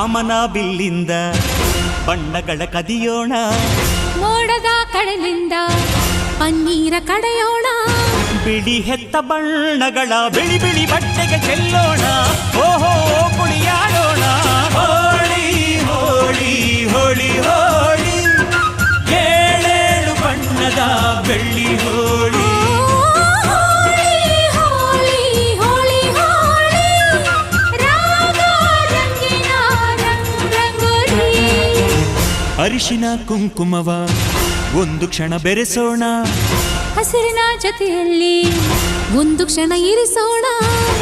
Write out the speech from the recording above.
ಕಾಮನ ಬಿಲ್ಲಿಂದ ಬಣ್ಣಗಳ ಕದಿಯೋಣ, ಮೋಡದ ಕಡಲಿಂದ ಪನ್ನೀರ ಕಡೆಯೋಣ, ಬಿಳಿ ಹೆತ್ತ ಬಣ್ಣಗಳ ಬಿಳಿ ಬಿಳಿ ಬಟ್ಟೆಗೆ ಚೆಲ್ಲೋಣ, ಓಹೋ ಕುಣಿಯಾಡೋಣ. ಹೋಳಿ ಹೋಳಿ ಹೋಳಿ ಹೋಳಿ, ಏಳೇಳು ಬಣ್ಣದ ಬೆಳ್ಳಿ ಹೋಳಿ. ಅರಿಶಿನ ಕುಂಕುಮವ ಒಂದು ಕ್ಷಣ ಬೆರೆಸೋಣ, ಹಸಿರಿನ ಜೊತೆಯಲ್ಲಿ ಒಂದು ಕ್ಷಣ ಇರಿಸೋಣ.